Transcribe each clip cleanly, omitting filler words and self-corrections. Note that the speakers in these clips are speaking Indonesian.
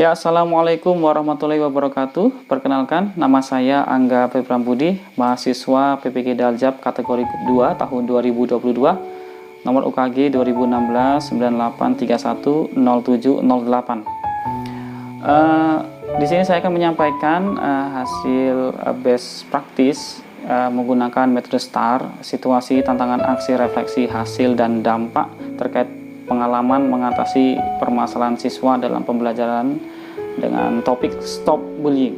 Ya, Assalamualaikum warahmatullahi wabarakatuh. Perkenalkan, nama saya Angga Prambudi, mahasiswa PPG Daljab kategori 2 tahun 2022, nomor UKG 2016-9831-0708. Di sini saya akan menyampaikan hasil best practice menggunakan metode STAR, situasi, tantangan, aksi, refleksi, hasil, dan dampak terkait pengalaman mengatasi permasalahan siswa dalam pembelajaran dengan topik Stop Bullying.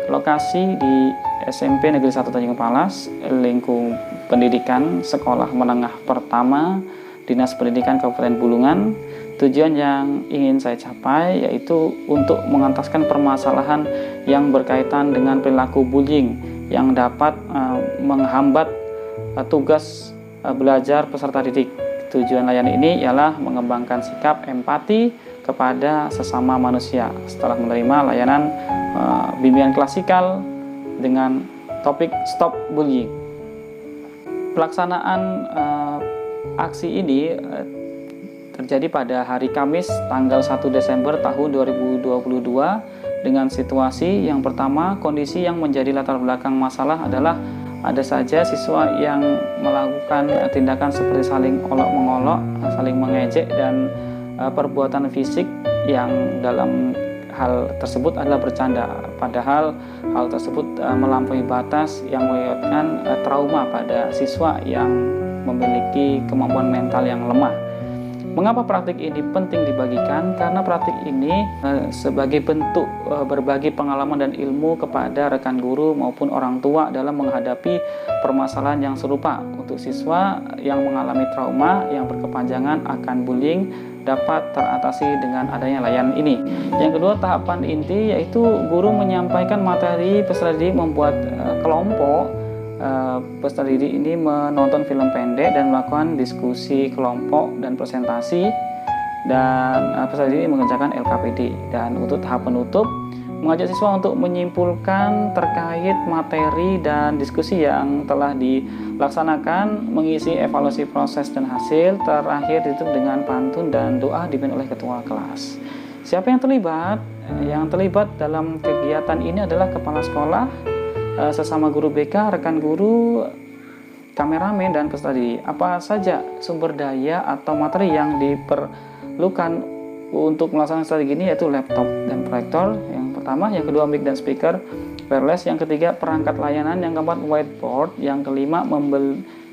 Lokasi di SMP Negeri 1 Tanjung Palas, lingkup pendidikan Sekolah Menengah Pertama Dinas Pendidikan Kabupaten Bulungan. Tujuan yang ingin saya capai yaitu untuk mengentaskan permasalahan yang berkaitan dengan perilaku bullying yang dapat menghambat tugas belajar peserta didik. Tujuan layanan ini ialah mengembangkan sikap empati kepada sesama manusia setelah menerima layanan bimbingan klasikal dengan topik Stop Bullying. Pelaksanaan aksi ini terjadi pada hari Kamis tanggal 1 Desember tahun 2022 dengan situasi yang pertama, kondisi yang menjadi latar belakang masalah adalah ada saja siswa yang melakukan tindakan seperti saling olok-mengolok, saling mengejek, dan perbuatan fisik yang dalam hal tersebut adalah bercanda. Padahal hal tersebut melampaui batas yang menyebabkan trauma pada siswa yang memiliki kemampuan mental yang lemah. Mengapa praktik ini penting dibagikan? Karena praktik ini sebagai bentuk berbagi pengalaman dan ilmu kepada rekan guru maupun orang tua dalam menghadapi permasalahan yang serupa. Untuk siswa yang mengalami trauma yang berkepanjangan akan bullying dapat teratasi dengan adanya layanan ini. Yang kedua, tahapan inti yaitu guru menyampaikan materi, peserta didik membuat kelompok. Peserta didik ini menonton film pendek dan melakukan diskusi kelompok dan presentasi, dan peserta didik mengerjakan LKPD. Dan untuk tahap penutup, mengajak siswa untuk menyimpulkan terkait materi dan diskusi yang telah dilaksanakan, mengisi evaluasi proses dan hasil, terakhir ditutup dengan pantun dan doa dipimpin oleh ketua kelas. Siapa yang terlibat? Yang terlibat dalam kegiatan ini adalah kepala sekolah, sesama guru BK, rekan guru, kameramen, dan peserta didik. Apa saja sumber daya atau materi yang diperlukan untuk melaksanakan strategi ini yaitu laptop dan proyektor yang pertama, yang kedua mic dan speaker wireless, yang ketiga perangkat layanan, yang keempat whiteboard, yang kelima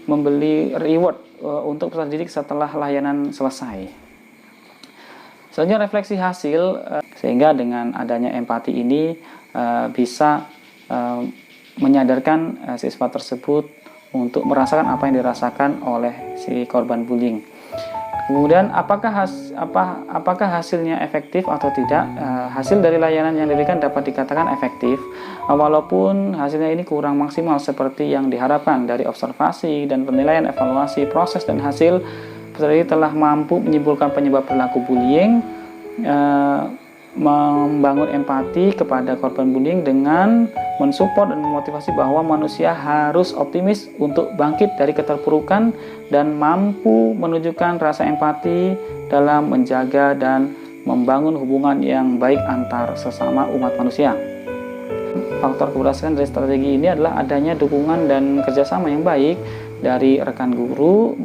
membeli reward untuk peserta didik setelah layanan selesai. Selanjutnya refleksi hasil, sehingga dengan adanya empati ini bisa menyadarkan siswa tersebut untuk merasakan apa yang dirasakan oleh si korban bullying. Kemudian apakah hasilnya efektif atau tidak? Hasil dari layanan yang diberikan dapat dikatakan efektif, walaupun hasilnya ini kurang maksimal seperti yang diharapkan. Dari observasi dan penilaian, evaluasi, proses, dan hasil, peserta didik telah mampu menyimpulkan penyebab perilaku bullying, membangun empati kepada korban bullying dengan mensupport dan memotivasi bahwa manusia harus optimis untuk bangkit dari keterpurukan dan mampu menunjukkan rasa empati dalam menjaga dan membangun hubungan yang baik antar sesama umat manusia. Faktor keberhasilan dari strategi ini adalah adanya dukungan dan kerjasama yang baik dari rekan guru,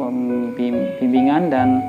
bimbingan dan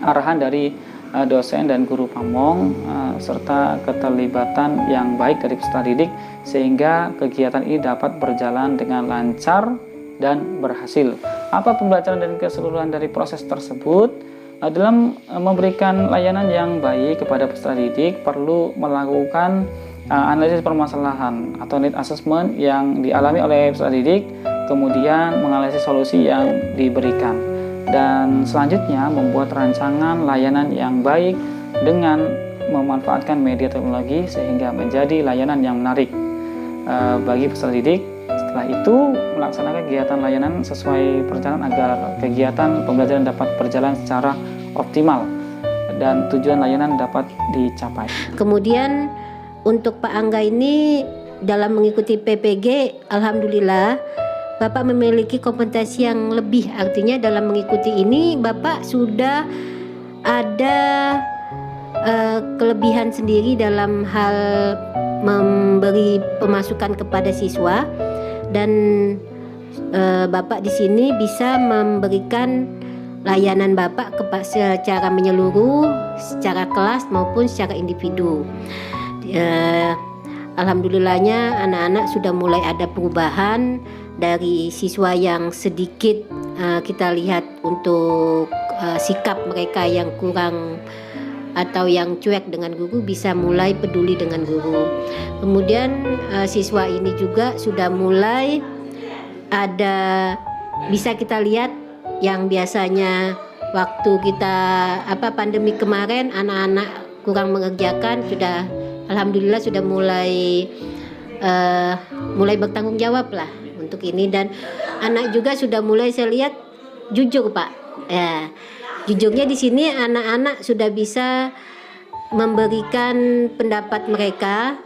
arahan dari dosen dan guru pamong, serta keterlibatan yang baik dari peserta didik, sehingga kegiatan ini dapat berjalan dengan lancar dan berhasil. Apa pembelajaran dan keseluruhan dari proses tersebut? Dalam memberikan layanan yang baik kepada peserta didik, perlu melakukan analisis permasalahan atau need assessment yang dialami oleh peserta didik, kemudian menganalisis solusi yang diberikan. Dan selanjutnya membuat rancangan layanan yang baik dengan memanfaatkan media teknologi sehingga menjadi layanan yang menarik bagi peserta didik. Setelah itu melaksanakan kegiatan layanan sesuai perencanaan agar kegiatan pembelajaran dapat berjalan secara optimal dan tujuan layanan dapat dicapai. Kemudian untuk Pak Angga ini dalam mengikuti PPG, alhamdulillah Bapak memiliki kompetensi yang lebih, artinya dalam mengikuti ini Bapak sudah ada kelebihan sendiri dalam hal memberi pemasukan kepada siswa, dan Bapak di sini bisa memberikan layanan Bapak secara menyeluruh, secara kelas maupun secara individu. Alhamdulillahnya anak-anak sudah mulai ada perubahan dari siswa yang sedikit kita lihat untuk sikap mereka yang kurang atau yang cuek dengan guru bisa mulai peduli dengan guru. Kemudian siswa ini juga sudah mulai ada, bisa kita lihat yang biasanya waktu kita pandemi kemarin anak-anak kurang mengerjakan, sudah alhamdulillah sudah mulai bertanggung jawab lah untuk ini, dan anak juga sudah mulai saya lihat jujur Pak. Ya, jujurnya di sini anak-anak sudah bisa memberikan pendapat mereka,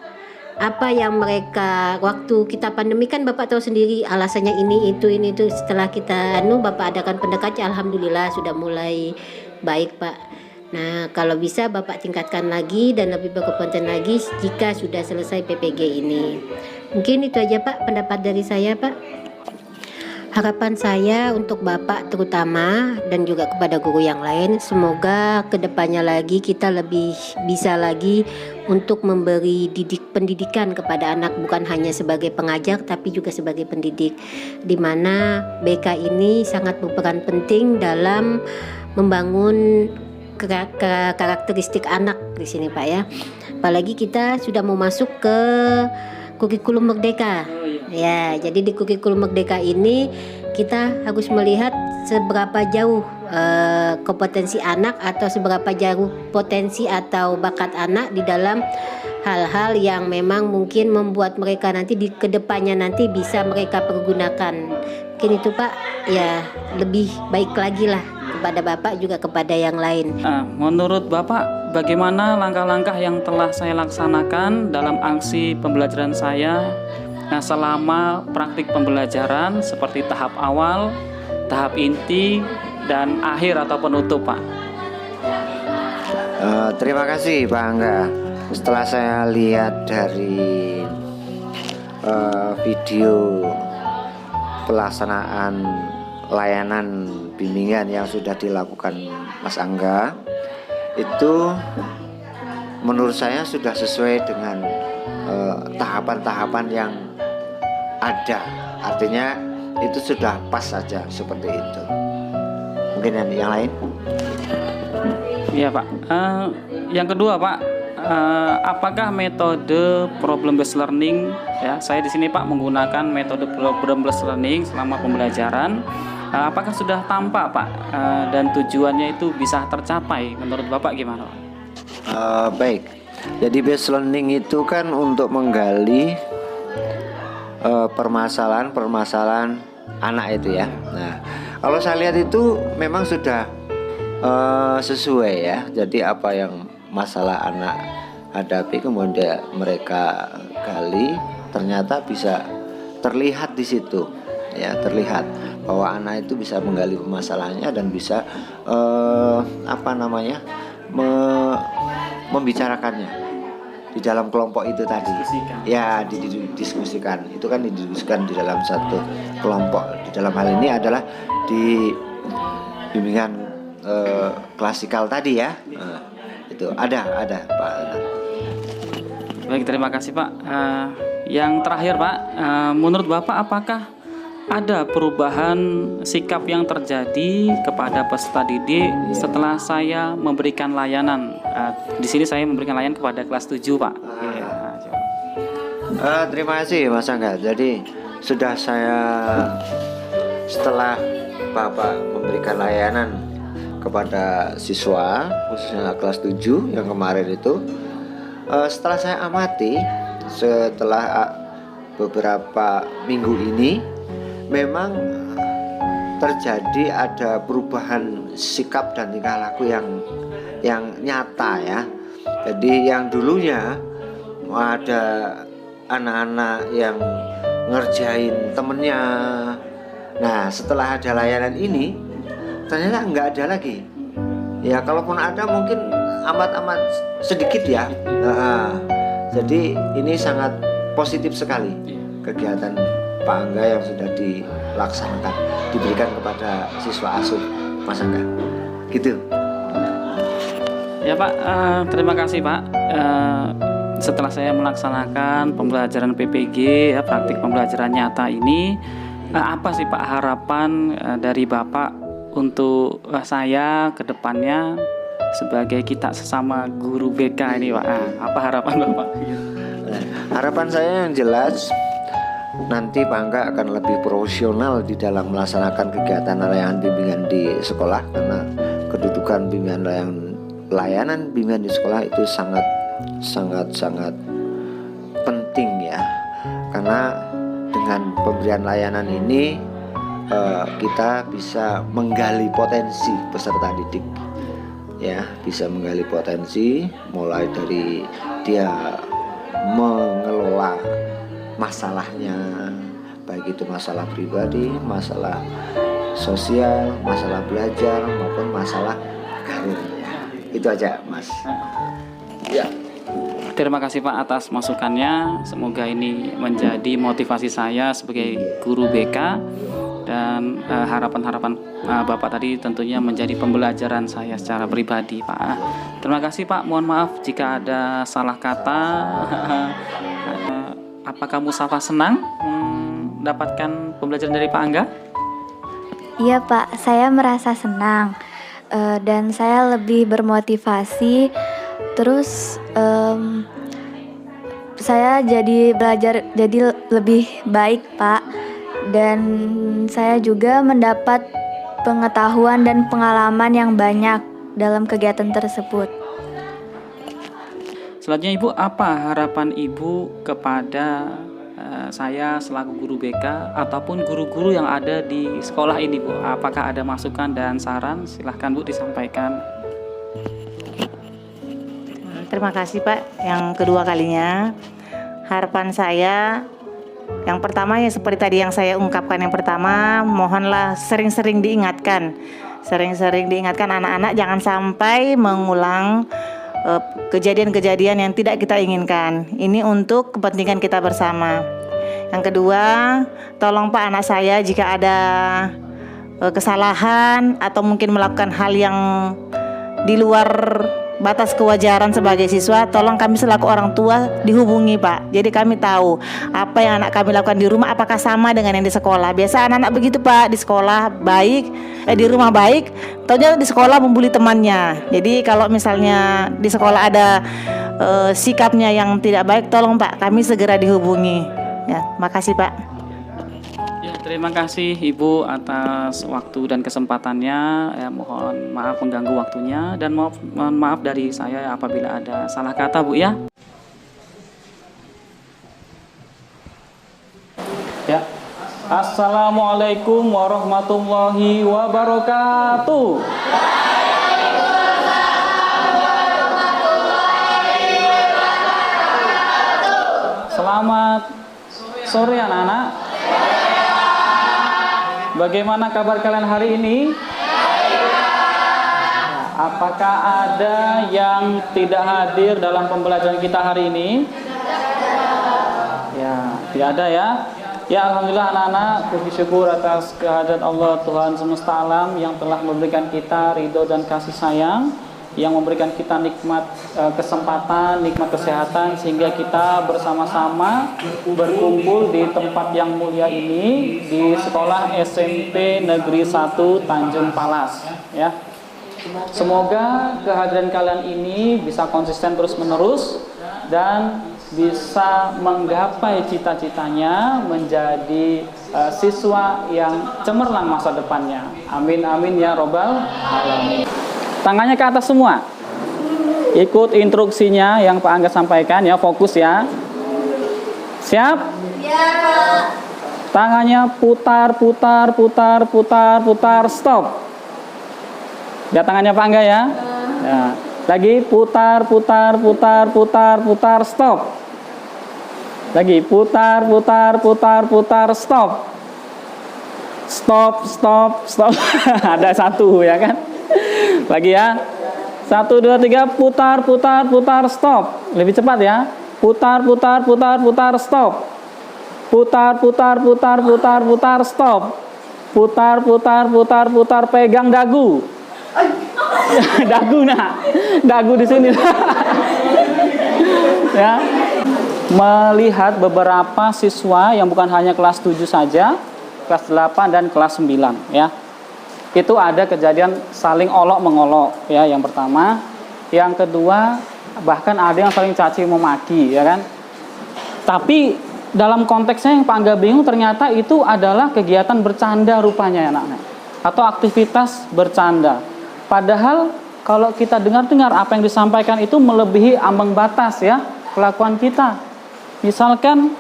apa yang mereka waktu kita pandemi kan Bapak tahu sendiri alasannya ini itu. Setelah kita Bapak adakan pendekatan, alhamdulillah sudah mulai baik Pak. Nah, kalau bisa Bapak tingkatkan lagi dan lebih berkompeten lagi jika sudah selesai PPG ini. Mungkin itu aja Pak pendapat dari saya Pak. Harapan saya untuk Bapak terutama dan juga kepada guru yang lain, semoga kedepannya lagi kita lebih bisa lagi untuk memberi pendidikan kepada anak, bukan hanya sebagai pengajar tapi juga sebagai pendidik, di mana BK ini sangat berperan penting dalam membangun karakteristik anak di sini Pak ya. Apalagi kita sudah mau masuk ke kurikulum Merdeka. Ya, jadi di kurikulum Merdeka ini kita harus melihat seberapa jauh kompetensi anak atau seberapa jauh potensi atau bakat anak di dalam hal-hal yang memang mungkin membuat mereka nanti di kedepannya nanti bisa mereka pergunakan. Mungkin itu Pak, ya lebih baik lagi lah kepada Bapak juga kepada yang lain. Menurut Bapak, bagaimana langkah-langkah yang telah saya laksanakan dalam aksi pembelajaran saya selama praktik pembelajaran seperti tahap awal, tahap inti, dan akhir atau penutup Pak? Terima kasih Pak Angga. Setelah saya lihat dari video pelaksanaan layanan bimbingan yang sudah dilakukan Mas Angga, itu menurut saya sudah sesuai dengan tahapan-tahapan yang ada. Artinya itu sudah pas saja seperti itu. Mungkin yang lain? Iya Pak. Yang kedua Pak, apakah metode problem based learning, ya saya di sini Pak menggunakan metode problem based learning selama pembelajaran, apakah sudah tampak Pak, dan tujuannya itu bisa tercapai menurut Bapak gimana Pak? Baik, jadi based learning itu kan untuk menggali permasalahan anak itu ya. Nah, kalau saya lihat itu memang sudah sesuai ya. Jadi apa yang masalah anak hadapi kemudian mereka gali, ternyata bisa terlihat di situ ya, terlihat bahwa anak itu bisa menggali permasalahannya dan bisa membicarakannya di dalam kelompok itu tadi. Ya, didiskusikan. Itu kan didiskusikan di dalam satu kelompok. Di dalam hal ini adalah di bimbingan klasikal tadi ya. Itu ada Pak. Baik, terima kasih Pak. Yang terakhir Pak, menurut Bapak apakah ada perubahan sikap yang terjadi kepada peserta didik setelah saya memberikan layanan? Di sini saya memberikan layanan kepada kelas 7 Pak. Terima kasih Mas Angga. Jadi sudah setelah Bapak memberikan layanan kepada siswa khususnya kelas 7 yang kemarin itu, setelah saya amati setelah beberapa minggu ini memang terjadi ada perubahan sikap dan tingkah laku yang nyata ya. Jadi yang dulunya ada anak-anak yang ngerjain temennya, nah setelah ada layanan ini ternyata nggak ada lagi. Ya kalaupun ada mungkin amat sedikit ya. Jadi ini sangat positif sekali kegiatan Pak Angga yang sudah dilaksanakan, diberikan kepada siswa asuh Mas Angga. Gitu. Ya Pak, terima kasih Pak. Setelah saya melaksanakan pembelajaran PPG, ya, praktik pembelajaran nyata ini, apa sih Pak harapan dari Bapak untuk saya ke depannya sebagai kita sesama guru BK ini Pak? Apa harapan Bapak? Harapan saya yang jelas, nanti Pak Angga akan lebih profesional di dalam melaksanakan kegiatan layanan bimbingan di sekolah, karena kedudukan layanan bimbingan di sekolah itu sangat penting ya, karena dengan pemberian layanan ini kita bisa menggali potensi peserta didik ya, bisa menggali potensi mulai dari dia mengelola masalahnya, baik itu masalah pribadi, masalah sosial, masalah belajar maupun masalah karir. Itu aja Mas. Ya. Terima kasih Pak atas masukannya. Semoga ini menjadi motivasi saya sebagai guru BK, dan harapan-harapan Bapak tadi tentunya menjadi pembelajaran saya secara pribadi Pak. Terima kasih Pak. Mohon maaf jika ada salah kata. Apakah Mustafa senang mendapatkan pembelajaran dari Pak Angga? Iya Pak, saya merasa senang dan saya lebih bermotivasi. Terus saya jadi belajar jadi lebih baik Pak, dan saya juga mendapat pengetahuan dan pengalaman yang banyak dalam kegiatan tersebut. Selanjutnya Ibu, apa harapan Ibu kepada saya selaku guru BK ataupun guru-guru yang ada di sekolah ini Bu? Apakah ada masukan dan saran? Silahkan Bu disampaikan. Terima kasih Pak. Yang kedua kalinya, harapan saya yang pertama ya seperti tadi yang saya ungkapkan, yang pertama mohonlah sering-sering diingatkan anak-anak jangan sampai mengulang kejadian-kejadian yang tidak kita inginkan. Ini untuk kepentingan kita bersama. Yang kedua, tolong Pak, anak saya jika ada kesalahan atau mungkin melakukan hal yang di luar batas kewajaran sebagai siswa, tolong kami selaku orang tua dihubungi Pak. Jadi kami tahu apa yang anak kami lakukan di rumah apakah sama dengan yang di sekolah. Biasa anak-anak begitu Pak, di sekolah baik, di rumah baik, taunya di sekolah membuli temannya. Jadi kalau misalnya di sekolah ada sikapnya yang tidak baik, tolong Pak kami segera dihubungi. Ya, makasih Pak. Ya, terima kasih Ibu atas waktu dan kesempatannya. Ya, mohon maaf mengganggu waktunya, dan mohon maaf dari saya apabila ada salah kata Bu ya. Ya. Assalamualaikum warahmatullahi wabarakatuh. Selamat sore anak-anak. Bagaimana kabar kalian hari ini? Apakah ada yang tidak hadir dalam pembelajaran kita hari ini? Ya, tidak ada ya. Ya, alhamdulillah anak-anak, puji syukur atas kehadirat Allah Tuhan semesta alam yang telah memberikan kita ridho dan kasih sayang, yang memberikan kita nikmat kesempatan, nikmat kesehatan, sehingga kita bersama-sama berkumpul di tempat yang mulia ini di Sekolah SMP Negeri 1 Tanjung Palas ya. Semoga kehadiran kalian ini bisa konsisten terus-menerus dan bisa menggapai cita-citanya menjadi siswa yang cemerlang masa depannya. Amin amin ya robbal alamin. Tangannya ke atas semua. Ikut instruksinya yang Pak Angga sampaikan ya, fokus ya. Siap? Ya. Tangannya putar, stop. Lihat tangannya Pak Angga ya. Ya. Lagi putar, stop. Lagi putar, stop. Stop. Ada satu ya kan. Lagi ya. 1, 2, 3, putar, putar, putar, stop. Lebih cepat ya. Putar, putar, putar, putar, stop. Putar, putar, putar, putar, putar, stop. Putar, putar, putar, putar, pegang dagu. Dagu nak. Dagu di sini. Ya. Melihat beberapa siswa yang bukan hanya kelas 7 saja, kelas 8 dan kelas 9 ya. Itu ada kejadian saling olok-mengolok ya yang pertama. Yang kedua, bahkan ada yang saling caci memaki ya kan. Tapi dalam konteksnya yang Pak Angga bingung, ternyata itu adalah kegiatan bercanda rupanya ya anak-anak, atau aktivitas bercanda. Padahal kalau kita dengar-dengar apa yang disampaikan itu melebihi ambang batas ya kelakuan kita. Misalkan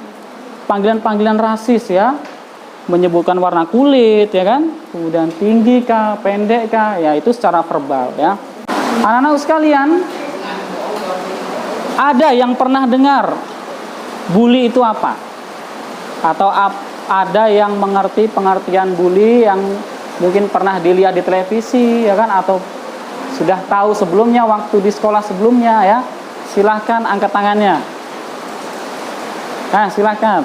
panggilan-panggilan rasis ya, menyebutkan warna kulit ya kan, kemudian tinggi kah, pendek kah, ya itu secara verbal ya. Anak-anak sekalian, ada yang pernah dengar bully itu apa? Atau ada yang mengerti pengertian bully yang mungkin pernah dilihat di televisi ya kan, atau sudah tahu sebelumnya waktu di sekolah sebelumnya ya? Silahkan angkat tangannya. Nah, silahkan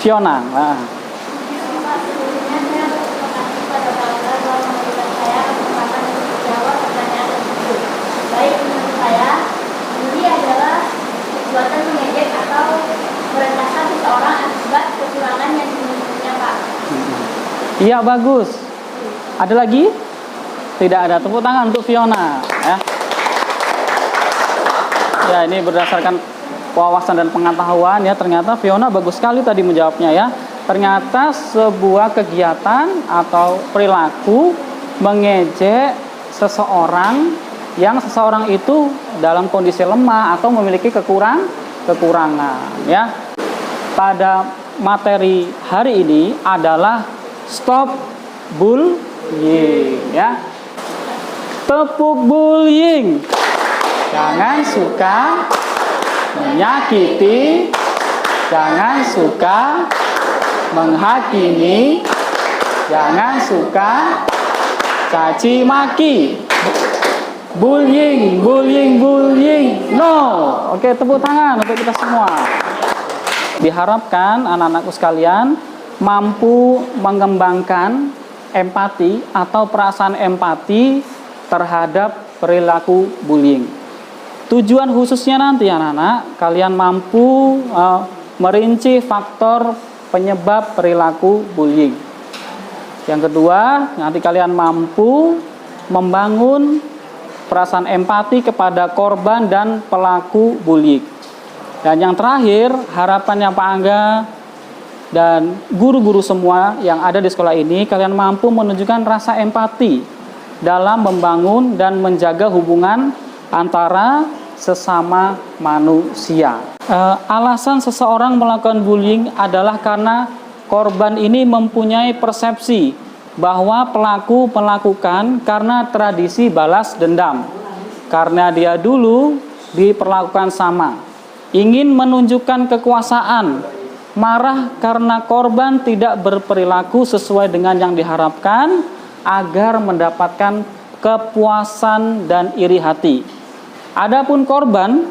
Fiona. Nah. Baik, menurut saya, bully adalah perbuatan mengejek atau merendahkan seseorang akibat kekurangan yang dimilikinya, Pak. Iya, bagus. Ada lagi? Tidak ada. Tepuk tangan untuk Fiona ya. Ya, ini berdasarkan wawasan dan pengetahuan ya, ternyata Fiona bagus sekali tadi menjawabnya ya. Ternyata sebuah kegiatan atau perilaku mengejek seseorang yang seseorang itu dalam kondisi lemah atau memiliki kekurangan ya. Pada materi hari ini adalah stop bullying ya. Tepuk bullying. Jangan suka menyakiti, jangan suka menghakimi, jangan suka caci maki. Bullying, bullying, bullying, no. Oke, tepuk tangan untuk kita semua. Diharapkan anak-anakku sekalian mampu mengembangkan empati atau perasaan empati terhadap perilaku bullying. Tujuan khususnya nanti anak-anak, kalian mampu merinci faktor penyebab perilaku bullying. Yang kedua, nanti kalian mampu membangun perasaan empati kepada korban dan pelaku bullying. Dan yang terakhir, harapannya Pak Angga dan guru-guru semua yang ada di sekolah ini, kalian mampu menunjukkan rasa empati dalam membangun dan menjaga hubungan antara sesama manusia. Alasan seseorang melakukan bullying adalah karena korban ini mempunyai persepsi bahwa pelaku melakukan karena tradisi balas dendam, karena dia dulu diperlakukan sama, ingin menunjukkan kekuasaan, marah karena korban tidak berperilaku sesuai dengan yang diharapkan agar mendapatkan kepuasan dan iri hati. Adapun korban,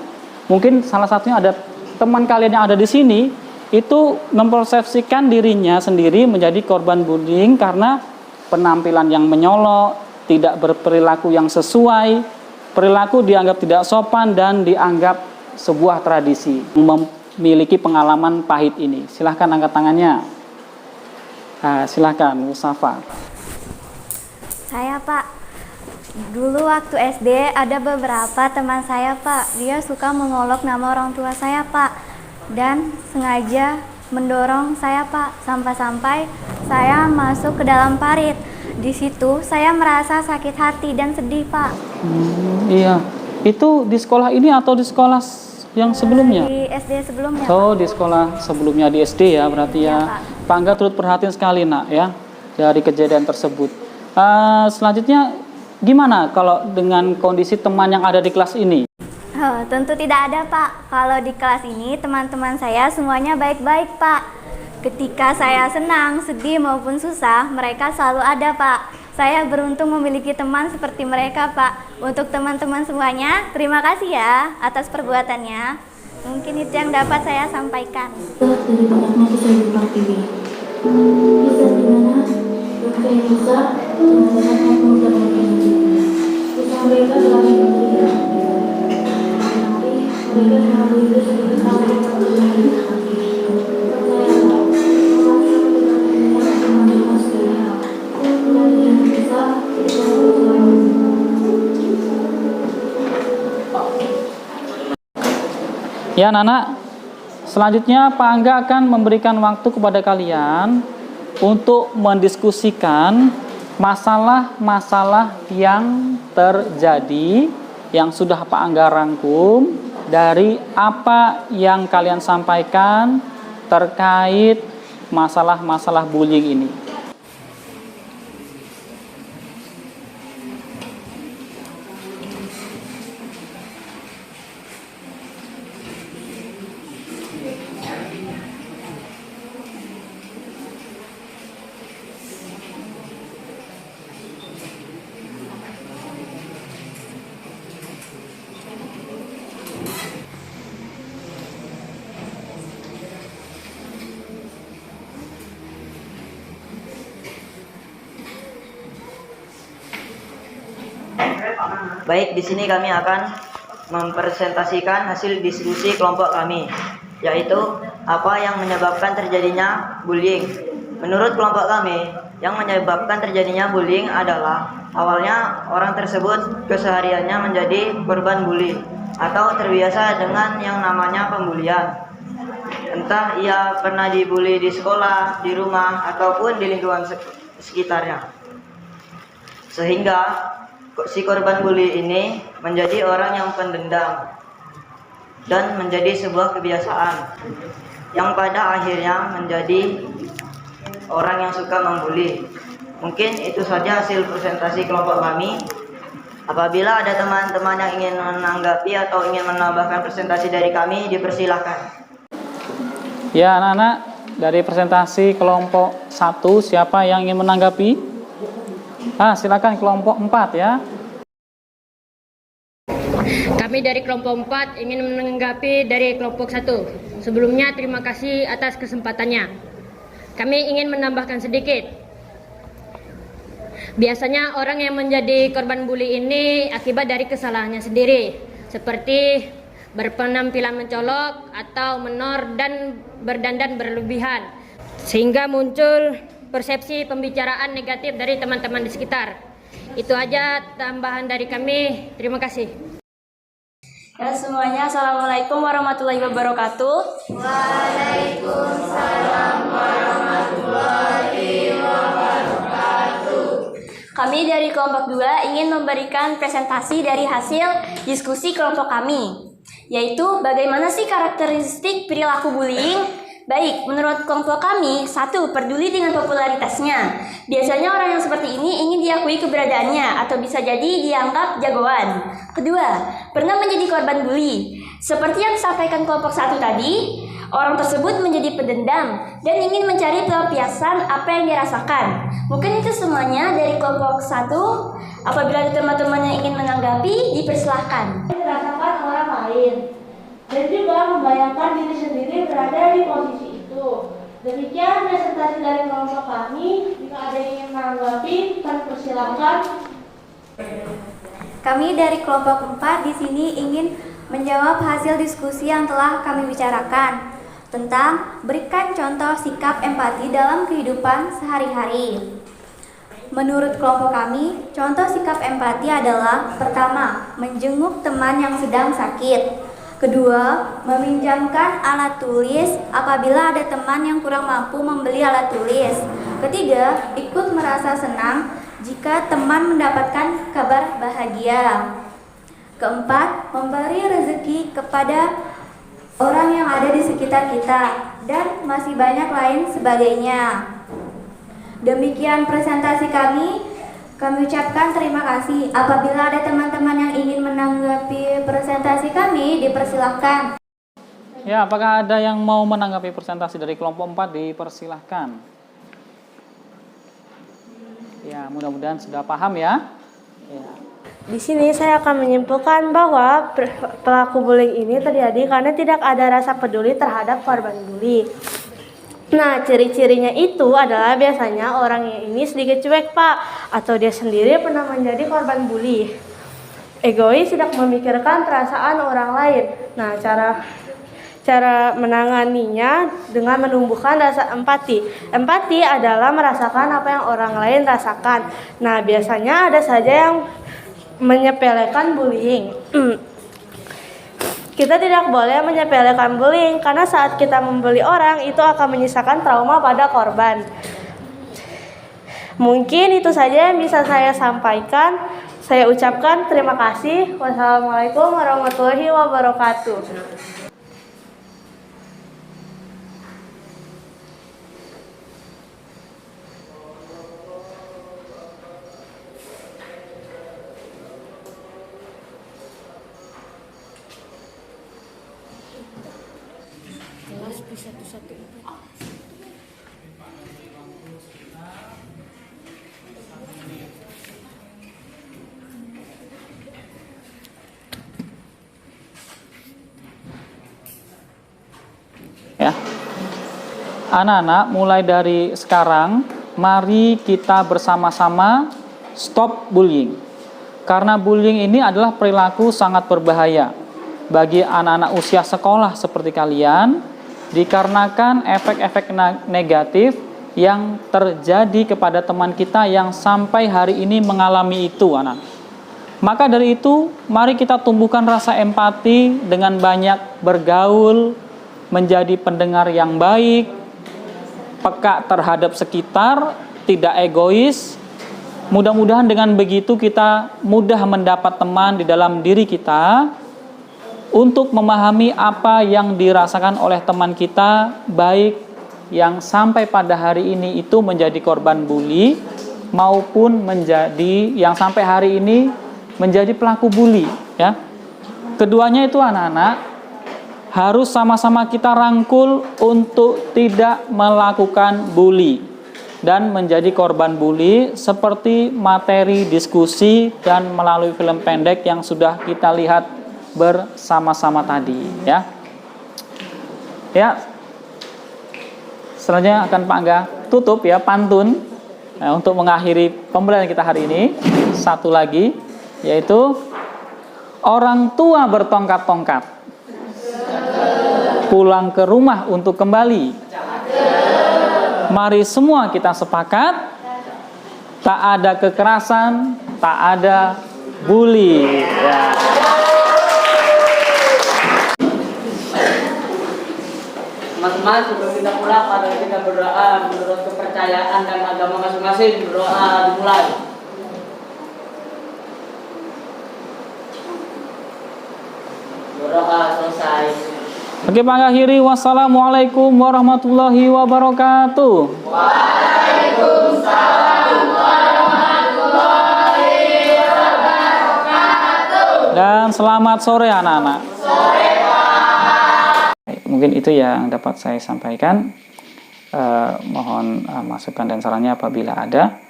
mungkin salah satunya ada teman kalian yang ada di sini, itu mempersepsikan dirinya sendiri menjadi korban bullying karena penampilan yang menyolok, tidak berperilaku yang sesuai, perilaku dianggap tidak sopan dan dianggap sebuah tradisi. Memiliki pengalaman pahit ini. Silahkan angkat tangannya. Nah, silahkan Mustafa. Saya, Pak. Dulu waktu SD ada beberapa teman saya, Pak. Dia suka mengolok nama orang tua saya, Pak. Dan sengaja mendorong saya, Pak, sampai-sampai saya masuk ke dalam parit. Di situ saya merasa sakit hati dan sedih, Pak. Iya. Itu di sekolah ini atau di sekolah yang sebelumnya? Di SD sebelumnya. Oh, di sekolah sebelumnya di SD ya, berarti ya. Pak Angga turut perhatian sekali nak ya dari kejadian tersebut. Selanjutnya gimana kalau dengan kondisi teman yang ada di kelas ini? Tentu tidak ada, Pak. Kalau di kelas ini teman-teman saya semuanya baik-baik, Pak. Ketika saya senang, sedih maupun susah, mereka selalu ada, Pak. Saya beruntung memiliki teman seperti mereka, Pak. Untuk teman-teman semuanya, terima kasih ya atas perbuatannya. Mungkin itu yang dapat saya sampaikan. Dari banyaknya kisah di Bang TV. Kisah di mana mereka yang besar dengan banyaknya pemuda mungkin. Kisah mereka telah menderita. Tapi mereka telah hidup sebagai kaum yang berbeda. Ya anak-anak, selanjutnya Pak Angga akan memberikan waktu kepada kalian untuk mendiskusikan masalah-masalah yang terjadi yang sudah Pak Angga rangkum dari apa yang kalian sampaikan terkait masalah-masalah bullying ini. Baik, di sini kami akan mempresentasikan hasil diskusi kelompok kami, yaitu apa yang menyebabkan terjadinya bullying. Menurut kelompok kami, yang menyebabkan terjadinya bullying adalah awalnya orang tersebut kesehariannya menjadi korban bully atau terbiasa dengan yang namanya pembulian. Entah ia pernah dibully di sekolah, di rumah, ataupun di lingkungan sekitarnya. Sehingga si korban bully ini menjadi orang yang pendendam dan menjadi sebuah kebiasaan yang pada akhirnya menjadi orang yang suka membuli. Mungkin itu saja hasil presentasi kelompok kami. Apabila ada teman-teman yang ingin menanggapi atau ingin menambahkan presentasi dari kami, dipersilahkan. Ya anak-anak, dari presentasi kelompok 1 siapa yang ingin menanggapi? Silakan kelompok 4 ya. Kami dari kelompok 4 ingin menanggapi dari kelompok 1. Sebelumnya terima kasih atas kesempatannya. Kami ingin menambahkan sedikit. Biasanya orang yang menjadi korban bully ini akibat dari kesalahannya sendiri, seperti berpenampilan mencolok atau menor dan berdandan berlebihan, sehingga muncul persepsi pembicaraan negatif dari teman-teman di sekitar. Itu aja tambahan dari kami. Terima kasih. Ya semuanya, Assalamualaikum warahmatullahi wabarakatuh. Waalaikumsalam warahmatullahi wabarakatuh. Kami dari kelompok 2 ingin memberikan presentasi dari hasil diskusi kelompok kami, yaitu bagaimana sih karakteristik perilaku bullying. Baik, menurut kelompok kami, 1. Peduli dengan popularitasnya. Biasanya orang yang seperti ini ingin diakui keberadaannya atau bisa jadi dianggap jagoan. 2. Pernah menjadi korban bully. Seperti yang disampaikan kelompok 1 tadi, orang tersebut menjadi pendendam dan ingin mencari pelampiasan apa yang dirasakan. Mungkin itu semuanya dari kelompok 1. Apabila ada teman-teman yang ingin menanggapi, dipersilahkan. Dirasakan orang lain dan juga membayangkan diri sendiri berada di posisi itu. Demikian presentasi dari kelompok kami. Jika ada yang ingin menanggapi, kami persilakan. Kami dari kelompok 4 di sini ingin menjawab hasil diskusi yang telah kami bicarakan tentang berikan contoh sikap empati dalam kehidupan sehari-hari. Menurut kelompok kami, contoh sikap empati adalah: pertama, menjenguk teman yang sedang sakit. Kedua, meminjamkan alat tulis apabila ada teman yang kurang mampu membeli alat tulis. Ketiga, ikut merasa senang jika teman mendapatkan kabar bahagia. Keempat, memberi rezeki kepada orang yang ada di sekitar kita, dan masih banyak lain sebagainya. Demikian presentasi kami. Kami ucapkan terima kasih. Apabila ada teman-teman yang ingin menanggapi presentasi kami, dipersilahkan. Ya, apakah ada yang mau menanggapi presentasi dari kelompok 4? Dipersilahkan. Ya, mudah-mudahan sudah paham ya. Ya. Di sini saya akan menyimpulkan bahwa pelaku bullying ini terjadi karena tidak ada rasa peduli terhadap korban bully. Nah, ciri-cirinya itu adalah biasanya orang yang ini sedikit cuek, Pak, atau dia sendiri pernah menjadi korban bully. Egois, tidak memikirkan perasaan orang lain. Nah, cara menanganinya dengan menumbuhkan rasa empati. Empati adalah merasakan apa yang orang lain rasakan. Nah, biasanya ada saja yang menyepelekan bullying. Kita tidak boleh menyepelekan bullying karena saat kita membuli orang itu akan menyisakan trauma pada korban. Mungkin itu saja yang bisa saya sampaikan. Saya ucapkan terima kasih. Wassalamualaikum warahmatullahi wabarakatuh. Ya. Anak-anak, mulai dari sekarang mari kita bersama-sama stop bullying. Karena bullying ini adalah perilaku sangat berbahaya bagi anak-anak usia sekolah seperti kalian, dikarenakan efek-efek negatif yang terjadi kepada teman kita yang sampai hari ini mengalami itu, anak. Maka dari itu, mari kita tumbuhkan rasa empati dengan banyak bergaul, menjadi pendengar yang baik, peka terhadap sekitar, tidak egois. Mudah-mudahan dengan begitu kita mudah mendapat teman di dalam diri kita untuk memahami apa yang dirasakan oleh teman kita, baik yang sampai pada hari ini itu menjadi korban bully maupun menjadi yang sampai hari ini menjadi pelaku bully, ya. Keduanya itu anak-anak harus sama-sama kita rangkul untuk tidak melakukan bully dan menjadi korban bully seperti materi diskusi dan melalui film pendek yang sudah kita lihat bersama-sama tadi, ya. Ya. Selanjutnya akan Pak Angga tutup ya pantun untuk mengakhiri pembelajaran kita hari ini. Satu lagi yaitu orang tua bertongkat-tongkat pulang ke rumah untuk kembali. Mari semua kita sepakat, tak ada kekerasan, tak ada bully. Ya. Teman-teman, sebelum kita pulang, mari kita berdoa menurut kepercayaan dan agama masing-masing. Berdoa dimulai. Berdoa selesai. Oke, Pak akhiri. Wassalamualaikum warahmatullahi wabarakatuh. Waalaikumsalam warahmatullahi wabarakatuh. Dan selamat sore anak-anak. Sore, Pak. Mungkin itu yang dapat saya sampaikan. Mohon masukan dan sarannya apabila ada.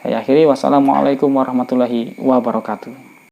Saya akhiri. Wassalamualaikum warahmatullahi wabarakatuh.